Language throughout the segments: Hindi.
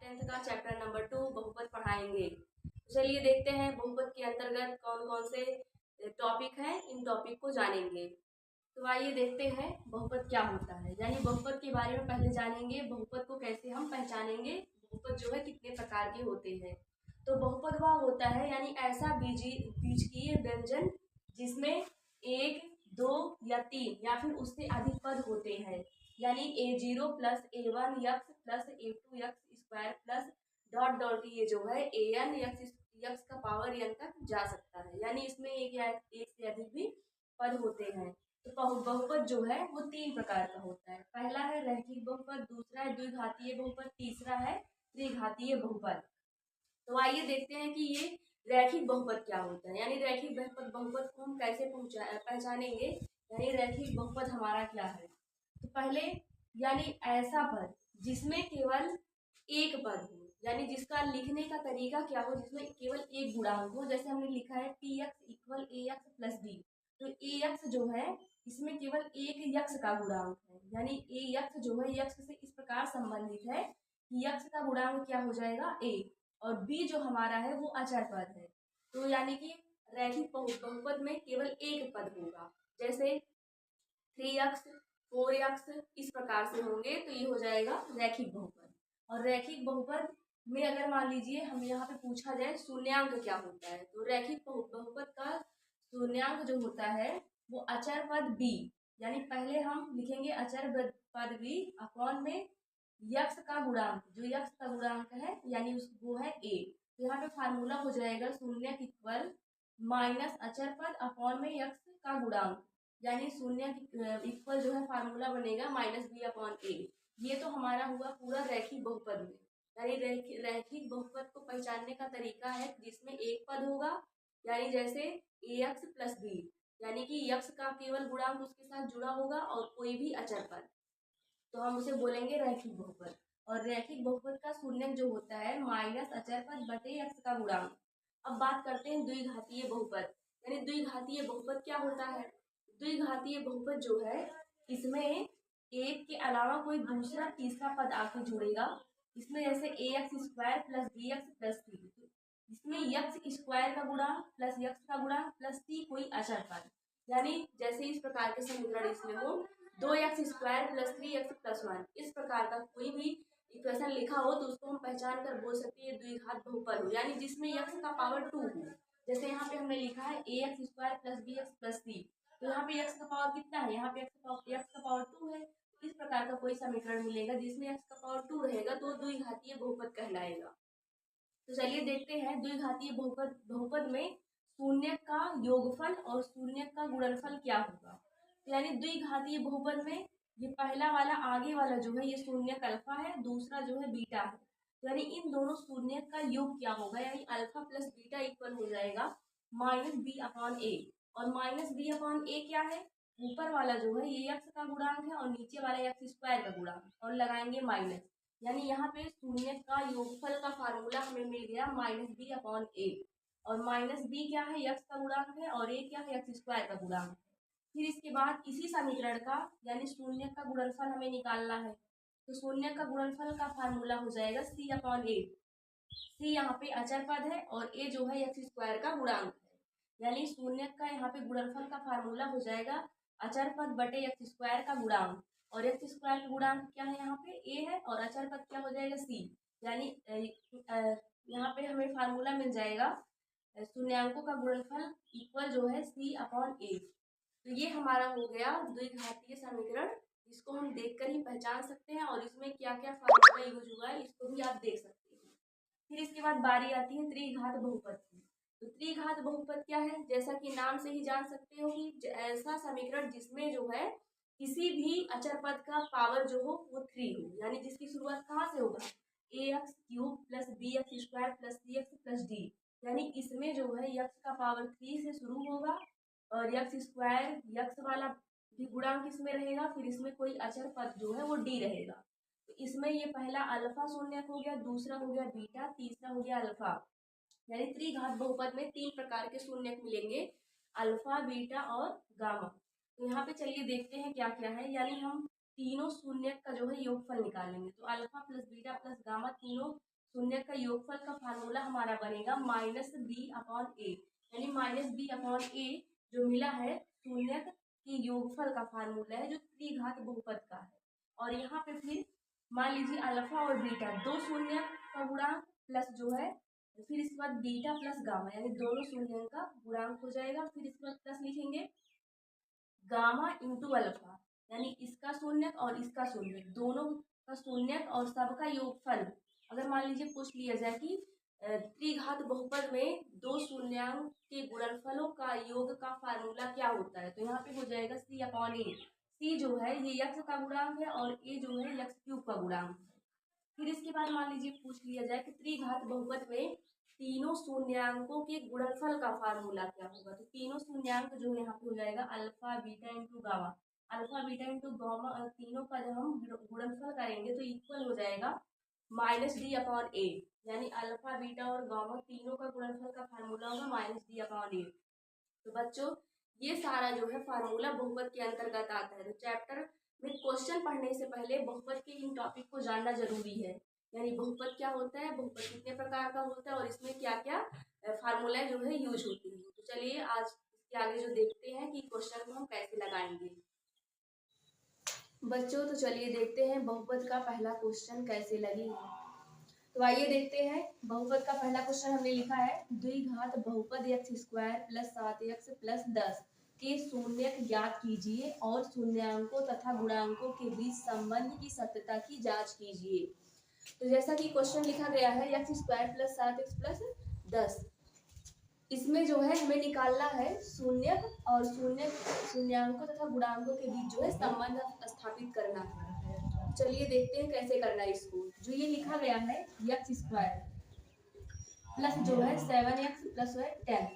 10th का चैप्टर नंबर 2 बहुपद पढ़ाएंगे। चलिए देखते हैं बहुपद के अंतर्गत कौन कौन से टॉपिक हैं, इन टॉपिक को जानेंगे। तो आइए देखते हैं बहुपद क्या होता है, यानी बहुपद के बारे में पहले जानेंगे। बहुपद को कैसे हम पहचानेंगे, बहुपद जो है कितने प्रकार के होते हैं। तो बहुपद वह होता है यानी ऐसा बीजकीय व्यंजन जिसमें 1, 2 या 3 या फिर उससे अधिक पद होते हैं, यानी a0 plus a1 x plus a2 x square plus dot dot ये जो है an यक्स का पावर n तक जा सकता है, यानी इसमें एक से अधिक भी पद होते हैं। तो बहुपद जो है वो 3 प्रकार का होता है। पहला है रैखिक बहुपद, दूसरा है द्विघातीय बहुपद, तीसरा है त्रिघातीय बहुपद। तो आइए देखते हैं कि ये रैखिक बहुपद क्या होता है, यानी रैखिक बहुपद को हम कैसे पहचानेंगे, यानी रैखिक बहुपद हमारा क्या है। तो पहले यानी ऐसा पद जिसमें केवल एक पद हो, यानी जिसका लिखने का तरीका क्या हो, जिसमें केवल एक गुणांक हो। जैसे हमने लिखा है px equal ax plus b, तो ax जो है इसमें केवल एक यक्स का गुणांक है, यानी ax जो है यक्स से इस प्रकार संबंधित है कि यक्स का गुणांक क्या हो जाएगा a, और b जो हमारा है वो अचर पद है। तो यानी कि रैखिक बहुपद में केवल एक पद होगा, जैसे 3x 4x इस प्रकार से होंगे, तो ये हो जाएगा रैखिक बहुपद। और रैखिक बहुपद में अगर मान लीजिए हम यहाँ पे पूछा जाए शून्यांक क्या होता है, तो रैखिक बहुपद का शून्यांक जो होता है वो अचर पद b, यानी पहले हम लिखेंगे अचर पद b अपॉन में यक्स का गुणांक, जो यक्स का गुणांक है यानी वो है a। तो यहाँ पे फार्मूला हो जाएगा शून्य इक्वल माइनस अचर पद अपॉन में यक्स का गुणांक, यानी शून्य इक्वल जो है फार्मूला बनेगा माइनस बी अपॉन ए। ये तो हमारा हुआ पूरा रैखिक बहुपद में, यानी रैखिक बहुपद को पहचानने का तरीका है जिसमें एक पद होगा, यानी जैसे ए एक्स प्लस बी, यानी कि यक्स का केवल गुणांक उसके साथ जुड़ा होगा और कोई भी अचर पद, तो हम उसे बोलेंगे रैखिक बहुपद। और रैखिक बहुपद का शून्यक जो होता है माइनस अचर पद बटे यक्स का गुणांक। अब बात करते हैं द्विघातीय बहुपद, यानी द्विघातीय बहुपद क्या होता है। द्विघातीय बहुपद जो है इसमें एक के अलावा कोई दूसरा तीसरा पद आके जुड़ेगा। इसमें जैसे a x square plus b x plus c, इसमें यक्स स्क्वायर का गुणांक प्लस यक्स का गुणांक प्लस सी कोई अचर पद, यानी जैसे इस प्रकार के समीकरण इसमें हो 2x square plus 3x plus 1, इस प्रकार का कोई भी इक्वेशन लिखा हो तो उसको हम पहचान कर बोल सकते हैं द्विघात बहुपद हो, यानी जिसमें x का पावर 2 हो। जैसे यहाँ पे हमने लिखा है ax square plus bx plus c, तो यहाँ पे x का पावर कितना है, यहाँ पे x का पावर 2 है। इस प्रकार का कोई समीकरण मिलेगा जिसमें x का पावर 2 रहेगा तो द्विघातीय बहुपद कहलाएगा। तो चलिए देखते हैं द्विघातीय बहुपद में शून्य का योगफल और शून्य का गुणनफल क्या होगा। यानी द्विघातीय बहुपद में ये पहला वाला आगे वाला जो है ये शून्य अल्फा है, दूसरा जो है बीटा है, यानी इन दोनों शून्य का योग क्या होगा, यानी अल्फा प्लस बीटा इक्वल हो जाएगा माइनस बी अपॉन ए। और माइनस बी अपॉन ए क्या है, ऊपर वाला जो है ये यक्स का गुणांक है और नीचे वाला यक्स स्क्वायर का गुणांक, और लगाएंगे माइनस, यानी यहाँ पे शून्य का योगफल का फार्मूला हमें मिल गया माइनस बी अपॉन ए। और माइनस बी क्या है, यक्स का गुणांक है, और ए क्या है, यक्स स्क्वायर का गुणांक है। फिर इसके बाद इसी समीकरण का यानी शून्य का गुणनफल हमें निकालना है, तो शून्य का गुणनफल का फार्मूला हो जाएगा सी अपॉन ए। सी यहाँ पे अचर पद है और ए जो है यक्स स्क्वायर का गुणांक है, यानी शून्य का यहाँ पे गुणनफल का फार्मूला हो जाएगा अचर पद बटे यक्स स्क्वायर का गुणांक, और एक्स स्क्वायर का गुणांक क्या है, यहाँ पे ए है, और अचर पद क्या हो जाएगा सी, यानी यहाँ पे हमें फार्मूला मिल जाएगा शून्यांकों का गुणनफल इक्वल जो है सी अपॉन ए। तो ये हमारा हो गया द्विघातीय समीकरण, जिसको हम देखकर ही पहचान सकते हैं, और इसमें क्या क्या फार्मूला यूज हुआ है इसको भी आप देख सकते हैं। फिर इसके बाद बारी आती है त्रिघात बहुपद की। तो त्रिघात बहुपद क्या है, जैसा कि नाम से ही जान सकते हो कि ऐसा समीकरण जिसमें जो है किसी भी अचर पद का पावर जो हो वो 3 हो, यानी जिसकी शुरुआत कहाँ से होगा, a x cube plus b x square plus c x plus d, यानी इसमें जो है यक्स का पावर 3 से शुरू होगा, और यक्स स्क्वायर यक्स वाला भी गुणांक इसमें रहेगा, फिर इसमें कोई अचर पद जो है वो डी रहेगा। तो इसमें ये पहला अल्फा शून्यक हो गया, दूसरा हो गया बीटा, तीसरा हो गया अल्फा, यानी त्रिघात बहुपद में 3 प्रकार के शून्यक मिलेंगे, अल्फा बीटा और गामा। तो यहाँ पे चलिए देखते हैं क्या क्या है, यानी हम तीनों शून्यक का जो है योगफल निकालेंगे। तो alpha plus beta plus gamma तीनों शून्यक का योगफल का फार्मूला हमारा बनेगा -b/a, यानी -b/a जो मिला है शून्यक के योगफल का फार्मूला है जो त्रिघात बहुपद का है। और यहाँ पे फिर मान लीजिए अल्फा और बीटा दो शून्यक का गुणांक प्लस जो है, फिर इसके बाद बीटा प्लस गामा, यानी दोनों शून्यक का गुणांक हो जाएगा। फिर इसके बाद प्लस लिखेंगे गामा इंटू अल्फा, यानी इसका शून्यक और इसका शून्यक, दोनों का शून्यक और सबका योगफल। अगर मान लीजिए पूछ लिया जाए कि त्रिघात बहुपद में दो शून्यांक के गुणनफलों का योग का फार्मूला क्या होता है, तो यहाँ पे हो जाएगा c/a। c जो है ये यक्ष का गुणांक है और a जो है यक्ष क्यूब का गुणांक है। फिर इसके बाद मान लीजिए पूछ लिया जाए कि त्रिघात बहुपद में तीनों शून्यांकों के गुणनफल का फार्मूला क्या होगा, तो तीनों शून्यांक जो यहाँ पे हो जाएगा alpha beta into gamma. Alpha beta into gamma तीनों का जब हम गुणनफल करेंगे तो इक्वल हो जाएगा -d/a, यानी अल्फा बीटा और गामा तीनों का गुणनफल का फार्मूला होगा -d/a। तो बच्चों ये सारा जो है फार्मूला बहुपद के अंतर्गत आता है। तो चैप्टर में क्वेश्चन पढ़ने से पहले बहुपद के इन टॉपिक को जानना जरूरी है, यानी बहुपद क्या होता है, बहुपद कितने प्रकार का होता है और इसमें क्या क्या फार्मूला जो है यूज होती है। तो चलिए आज इसके आगे जो देखते हैं कि क्वेश्चन को हम कैसे लगाएंगे। बच्चों तो चलिए देखते हैं बहुपद का पहला क्वेश्चन कैसे लगेगा। तो आइए देखते हैं बहुपद का पहला क्वेश्चन हमने लिखा है द्विघात बहुपद x² + 7x + 10 के शून्यक ज्ञात कीजिए और शून्यांकों तथा गुणांकों के बीच संबंध की सत्यता की जांच कीजिए। तो जैसा कि क्वेश्चन लिखा गया है x² + 7x + 10, इसमें जो है हमें निकालना है शून्यक और शून्यांकों तथा गुणांकों के बीच जो है संबंध स्थापित करना है। चलिए देखते हैं कैसे करना है इसको। जो ये लिखा गया है x² प्लस जो है 7x प्लस 10,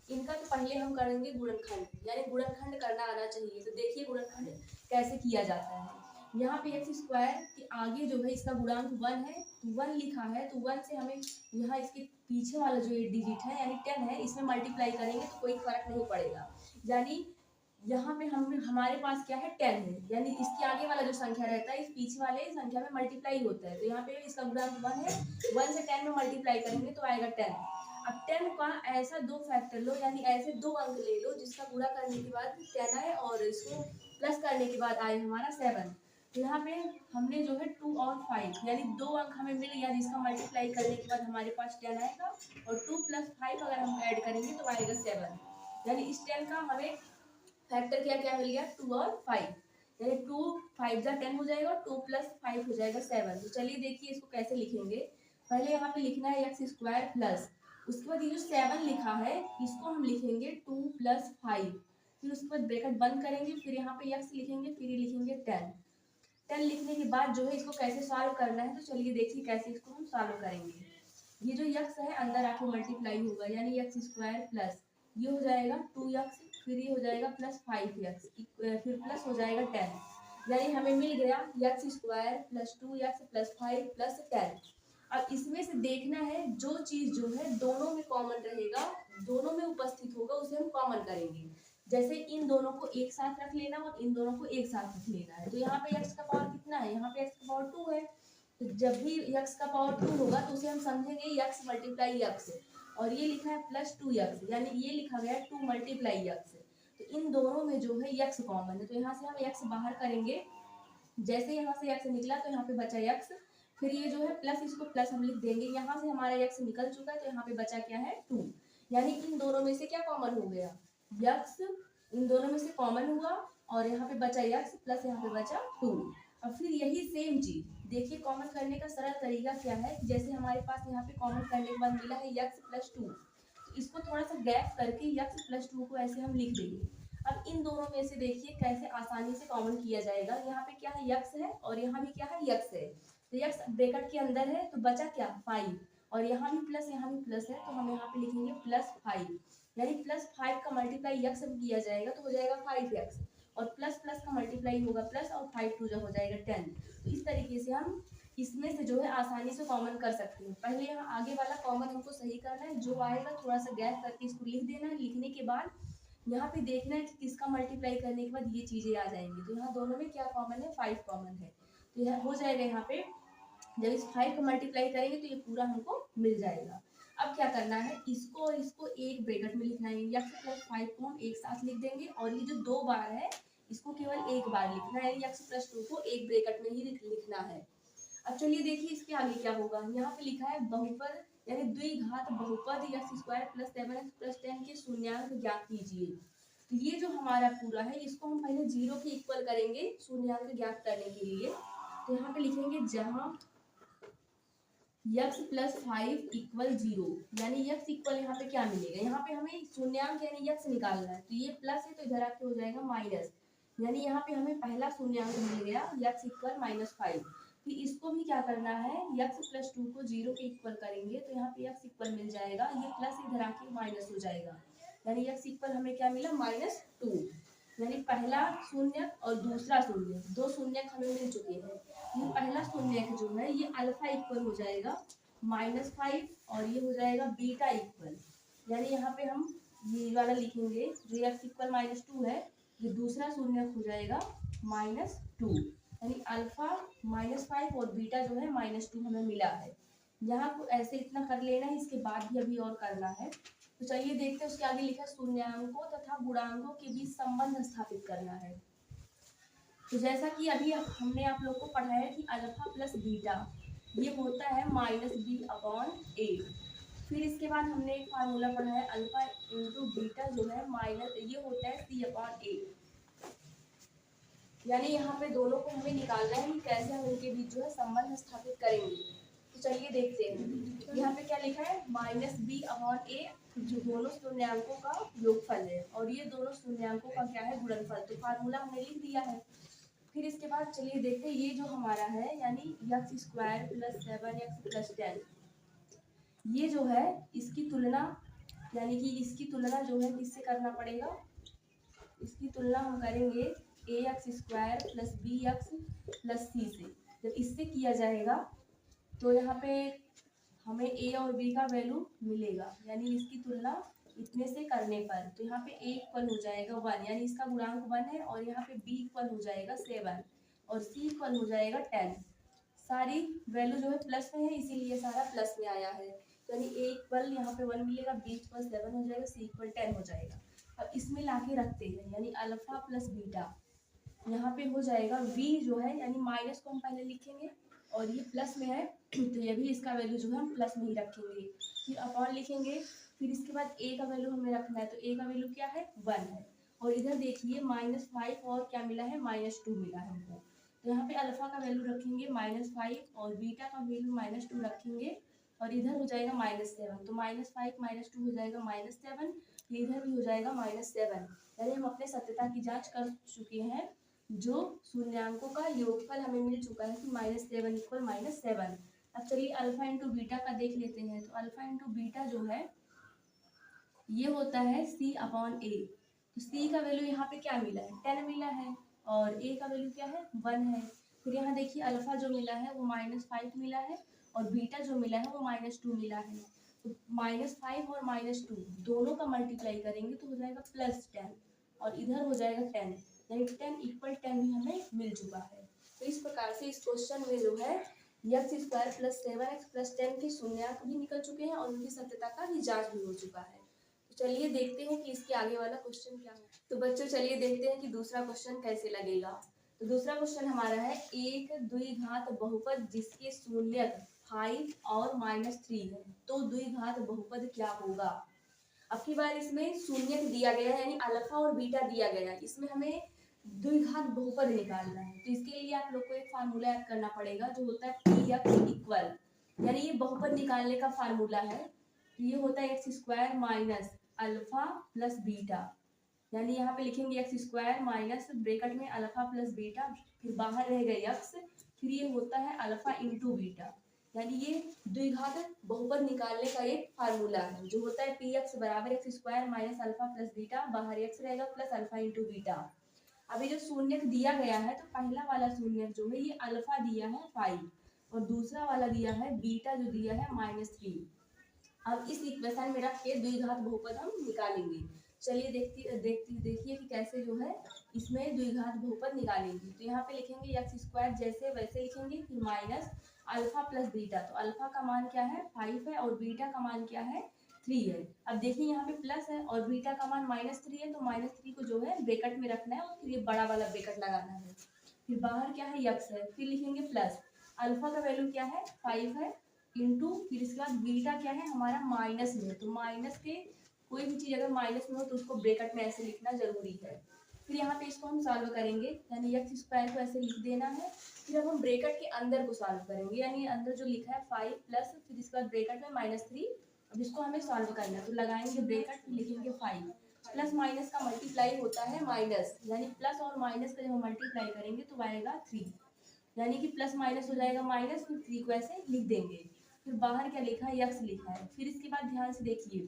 इनका तो पहले हम करेंगे गुणनखंड, यानी गुणनखंड करना आना चाहिए। तो देखिए गुणनखंड कैसे किया जाता है। यहाँ पे x² के आगे जो है इसका गुणांक 1 है, 1 लिखा है, तो 1 से हमें यहाँ इसके पीछे वाला जो ये डिजिट है यानी 10 है, इसमें मल्टीप्लाई करेंगे तो कोई फर्क नहीं पड़ेगा। यानी यहाँ पे हमारे पास क्या है 10 है, यानी इसके आगे वाला जो संख्या रहता है इस पीछे वाले संख्या में मल्टीप्लाई होता है। तो यहाँ पे इसका गुणांक 1 है, 1 से 10 में मल्टीप्लाई करेंगे तो आएगा 10। अब 10 का ऐसा दो फैक्टर लो, यानी ऐसे दो अंक ले लो जिसका गुणा करने के बाद 10 आए और इसको प्लस करने के बाद आए हमारा 7। तो यहाँ पे हमने जो है 2 और 5 यानी दो अंक हमें मिल गया जिसका मल्टीप्लाई करने के बाद हमारे पास 10 आएगा और 2 + 5 अगर हम ऐड करेंगे तो आएगा 7। यानी इस 10 का हमें फैक्टर क्या क्या मिल गया 2 और 5, यानी 2 5 जा 10 हो जाएगा, 2 + 5 हो जाएगा 7। तो चलिए देखिए इसको कैसे लिखेंगे। पहले यहाँ पे लिखना है x² प्लस, उसके बाद ये जो 7 लिखा है इसको हम लिखेंगे 2 + 5, फिर उसके बाद ब्रैकेट बंद करेंगे, फिर यहाँ पे x लिखेंगे, फिर ये लिखेंगे 10 लिखने के बाद जो है इसको कैसे सॉल्व करना है। तो चलिए देखिए कैसे इसको हम सॉल्व करेंगे। ये जो x है अंदर आके मल्टीप्लाई होगा, यानी x² प्लस ये हो जाएगा 2x, फिर ये हो जाएगा प्लस 5x, फिर प्लस हो जाएगा 10, यानी हमें मिल गया x² + 2x + 5 + 10। अब इसमें से देखना है जो चीज जो है दोनों में कॉमन रहेगा, दोनों में उपस्थित होगा, उसे हम कॉमन करेंगे। जैसे इन दोनों को एक साथ रख लेना और इन दोनों को एक साथ रख लेना है। तो यहाँ पे x का पावर कितना है, यहाँ पे x का पावर 2 है, तो जब भी x का पावर 2 होगा तो उसे हम समझेंगे x × x, और ये लिखा है +2x, यानी ये लिखा गया 2 × x। तो इन दोनों में जो है x कॉमन है, तो यहाँ से हम x बाहर करेंगे। जैसे यहाँ से x निकला तो यहाँ पे बचा x, फिर ये जो है प्लस, इसको प्लस हम लिख देंगे। यहाँ से हमारा x निकल चुका है तो यहाँ पे बचा क्या है 2, यानी इन दोनों में से क्या कॉमन हो गया x, इन दोनों में से कॉमन हुआ और यहाँ पे बचा x प्लस यहाँ पे बचा 2। अब फिर यही सेम चीज देखिए कॉमन करने का सरल तरीका क्या है। जैसे हमारे पास यहाँ पे कॉमन करने के बाद मिला है x + 2, तो इसको थोड़ा सा गैप करके x + 2 को ऐसे हम लिख देंगे। अब इन दोनों में से देखिए कैसे आसानी से कॉमन किया जाएगा। यहाँ पे क्या है x है और यहाँ भी क्या है x है, तो x ब्रैकेट के अंदर है तो बचा क्या 5, और यहाँ भी प्लस यहाँ भी प्लस है, तो हम यहाँ पे लिखेंगे +5, यानी +5 का मल्टीप्लाई x से किया जाएगा तो हो जाएगा 5x, और प्लस प्लस का मल्टीप्लाई होगा प्लस, और 5 2 हो जाएगा 10। तो इस तरीके से हम इसमें से जो है आसानी से कॉमन कर सकते हैं। पहले यहाँ आगे वाला कॉमन हमको सही करना है, जो आएगा थोड़ा सा गैप करके इसको लिख देना है। लिखने के बाद यहाँ पे देखना है कि किसका मल्टीप्लाई करने के बाद ये चीजें आ जाएंगी। तो यहाँ दोनों में क्या कॉमन है 5 कॉमन है, तो यह हो जाएगा यहाँ पे जब इस 5 को मल्टीप्लाई करेंगे तो ये पूरा हमको मिल जाएगा। अब क्या करना है, इसको और इसको एक ब्रैकेट में लिखना है, x प्लस 5 को हम एक साथ लिख देंगे और ये जो 2 बार है इसको केवल एक बार लिखना है, x प्लस 2 को एक ब्रैकेट में ही लिखना है। अब चलिए देखिए इसके आगे क्या होगा, यहाँ पे लिखा है बहुपद यानी द्विघात बहुपद x square plus 7x plus 10 के शून्यांक ज्ञात कीजिए। तो ये जो हमारा पूरा है इसको हम पहले 0 के इक्वल करेंगे शून्यांक ज्ञात करने के लिए। तो यहाँ पे लिखेंगे जहाँ x प्लस 5 इक्वल 0, यानी x इक्वल यहाँ पे क्या मिलेगा, यहाँ पे हमें शून्यांक यानी x निकालना है, तो ये प्लस है तो इधर आके हो जाएगा माइनस, यानी यहाँ पे हमें पहला शून्यांक मिल गया x इक्वल -5। फिर इसको भी क्या करना है, x प्लस 2 को 0 के इक्वल करेंगे तो यहाँ पे x इक्वल मिल जाएगा, ये प्लस इधर आके माइनस हो जाएगा, यानी x इक्वल हमें क्या मिला -2, यानी पहला शून्य और दूसरा शून्य, दो शून्य हमें मिल चुके हैं। ये पहला शून्य जो है ये अल्फा इक्वल हो जाएगा -5 और ये हो जाएगा बीटा इक्वल, यानी यहाँ पे हम ये वाला लिखेंगे जो x इक्वल -2 है, ये दूसरा शून्य हो जाएगा -2, यानी अल्फा -5 और बीटा जो है -2 हमें मिला है। यहाँ को ऐसे इतना कर लेना है, इसके बाद भी अभी और करना है। तो चलिए देखते हैं, उसके आगे लिखा शून्यांकों तथा गुणांकों के बीच संबंध स्थापित करना है। तो जैसा कि अभी हमने आप लोग को पढ़ाया कि अल्फा प्लस बीटा ये होता है -b/a। फिर इसके बाद हमने एक फार्मूला पढ़ा है अल्फा इंटू बीटा जो है ये होता है c/a, यानी यहाँ पे दोनों को हमें निकालना है कि कैसे हम इनके बीच जो है संबंध स्थापित करेंगे। तो चलिए देखते हैं, यहाँ पे क्या लिखा है -b/a, जो दोनों शून्यांकों का योगफल है और ये दोनों शून्यांकों का क्या है, गुणनफल। तो फार्मूला हमने लिख दिया है। फिर इसके बाद चलिए देखते हैं, ये जो हमारा है यानी x square plus 7x plus 10, ये जो है इसकी तुलना यानी कि इसकी तुलना जो है किससे करना पड़ेगा, इसकी तुलना हम करेंगे ax square plus bx plus c से। जब इससे किया जाएगा तो यहाँ पे हमें a और b का वैल्यू मिलेगा, यानी इसकी तुलना इतने से करने पर तो यहाँ पे a इक्वल हो जाएगा 1, यानी इसका गुणांक 1 है, और यहाँ पे b इक्वल हो जाएगा 7 और c इक्वल हो जाएगा 10। सारी वैल्यू जो है प्लस में है इसीलिए सारा प्लस में आया है, यानी a इक्वल यहाँ पे 1 मिलेगा, b इक्वल 7 हो जाएगा, c इक्वल 10 हो जाएगा। अब इसमें लाके रखते हैं, यानी अल्फा प्लस बीटा यहाँ पे हो जाएगा v जो है, यानी माइनस को हम पहले लिखेंगे और ये प्लस में है तो ये भी इसका वैल्यू जो है हम प्लस में ही रखेंगे, फिर अपॉन लिखेंगे। फिर इसके बाद a का वैल्यू हमें रखना है, तो a का वैल्यू क्या है 1 है, और इधर देखिए -5 और क्या मिला है -2 मिला है हमको। तो यहाँ पे अल्फा का वैल्यू रखेंगे -5 और बीटा का वैल्यू -2 रखेंगे, और इधर हो जाएगा -7, तो -5 -2 हो जाएगा -7, इधर भी हो जाएगा -7, यानी हम अपने सत्यता की जांच कर चुके हैं। जो शून्यांकों का योगफल हमें मिल चुका है कि -7 इक्वल -7। अब चलिए अल्फा इंटू बीटा का देख लेते हैं, तो अल्फा इंटू बीटा जो है ये होता है c/a। तो c का वैल्यू यहाँ पे क्या मिला है 10 मिला है, और a का वैल्यू क्या है 1 है। फिर यहाँ देखिए अल्फा जो मिला है वो -5 मिला है, और बीटा जो मिला है वो -2 मिला है। तो -5 और -2 दोनों का मल्टीप्लाई करेंगे तो हो जाएगा +10, और इधर हो जाएगा 10, यानी 10 इक्वल 10 भी हमें मिल चुका है। तो इस प्रकार से इस क्वेश्चन में जो है x square plus 7x plus 10 के शून्यांक भी निकल चुके हैं और उनकी सत्यता का भी जांच भी हो चुका है। तो चलिए देखते हैं कि इसके आगे वाला क्वेश्चन क्या है। तो बच्चों चलिए देखते हैं कि दूसरा क्वेश्चन कैसे लगेगा। तो दूसरा क्वेश्चन हमारा है एक द्विघात बहुपद जिसके शून्यक 5 और -3 है, तो द्विघात बहुपद क्या होगा। अब की बार इसमें शून्यक दिया गया है, यानी अल्फा और बीटा दिया गया है, इसमें हमें द्विघात बहुपद निकालना है। तो इसके लिए आप लोग को एक फार्मूला याद करना पड़ेगा जो होता है px इक्वल, यानी ये बहुपद निकालने का फार्मूला है। तो ये होता है x square minus alpha plus beta, यानी यहाँ पे लिखेंगे x स्क्वायर माइनस ब्रैकेट में अल्फा प्लस बीटा, फिर बाहर रह गए x, फिर ये होता है अल्फा इंटू बीटा, यानी ये द्विघात बहुपद निकालने का एक फार्मूला है जो होता है px बराबर x square minus alpha plus beta, बाहर x रहेगा प्लस अल्फा इंटू बीटा। अभी जो शून्यक दिया गया है तो पहला वाला शून्यक जो है ये अल्फा दिया है 5 और दूसरा वाला दिया है बीटा जो दिया है -3। अब इस इक्वेशन में रख के द्विघात बहुपद हम निकालेंगे। चलिए देखिए कि कैसे जो है इसमें द्विघात बहुपद निकालेंगे। तो यहाँ पे लिखेंगे एक्स स्क्वायर जैसे वैसे लिखेंगे, फिर माइनस अल्फा प्लस बीटा। तो अल्फा का मान क्या है 5 है और बीटा का मान क्या है 3 है। अब देखिए यहाँ पे प्लस है और बीटा का मान -3 है, तो -3 को जो है ब्रैकेट में रखना है और फिर ये बड़ा वाला ब्रैकेट लगाना है। फिर बाहर क्या है यक्स है, फिर लिखेंगे प्लस अल्फा का वैल्यू क्या है 5 है इंटू, फिर इसके बाद बीटा क्या है हमारा माइनस में, तो माइनस के कोई भी चीज़ अगर माइनस में हो तो उसको ब्रैकेट में ऐसे लिखना जरूरी है। फिर यहाँ पे इसको हम सॉल्व करेंगे, यानी एक्स स्क्वायर को ऐसे लिख देना है। फिर अब हम ब्रैकेट के अंदर को सॉल्व करेंगे, यानी अंदर जो लिखा है 5 प्लस फिर इसके बाद ब्रैकेट में -3। अब इसको हमें सॉल्व करना है, तो लगाएंगे ब्रैकेट फिर लिखेंगे 5 प्लस माइनस का मल्टीप्लाई होता है माइनस, यानी प्लस और माइनस का जब हम मल्टीप्लाई करेंगे तो आएगा 3, यानी कि प्लस माइनस हो जाएगा माइनस, फिर 3 को ऐसे लिख देंगे। फिर बाहर क्या लिखा है यक्स लिखा है। फिर इसके बाद ध्यान से देखिए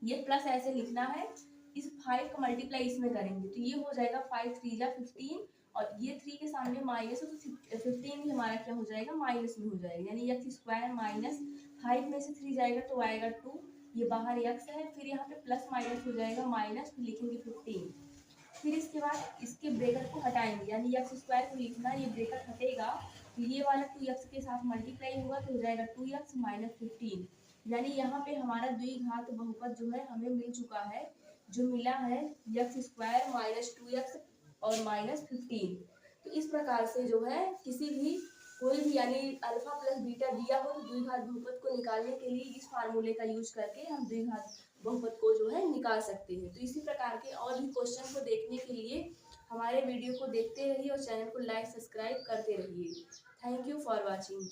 ये प्लस ऐसे लिखना है, इस 5 का मल्टीप्लाई इसमें करेंगे तो ये हो जाएगा 5 3 जा 15 और ये 3 के सामने माइनस है तो 15 भी हमारा क्या हो जाएगा माइनस में हो जाएगा, यानी एक्स स्क्वायर माइनस 5 में से 3 जाएगा तो आएगा 2, ये बाहर एक्स है। फिर यहाँ पे प्लस माइनस हो जाएगा माइनस, फिर लिखेंगे 15। फिर इसके बाद इसके ब्रैकेट को हटाएंगे, यानी एक्स स्क्वायर को लिखना, ये ब्रैकेट हटेगा तो ये वाला 2x के साथ मल्टीप्लाई होगा तो हो जाएगा 2x माइनस 15, यानी यहाँ पे हमारा द्विघात बहुपद जो है हमें मिल चुका है, जो मिला है एक्स स्क्वायर माइनस 2x और माइनस 15। तो इस प्रकार से जो है किसी भी कोई भी यानी अल्फा प्लस बीटा दिया हो तो द्विघात बहुपद को निकालने के लिए इस फार्मूले का यूज करके हम द्विघात बहुपद को जो है निकाल सकते हैं। तो इसी प्रकार के और भी क्वेश्चन को देखने के लिए हमारे वीडियो को देखते रहिए और चैनल को लाइक सब्सक्राइब करते रहिए। Thank you for watching.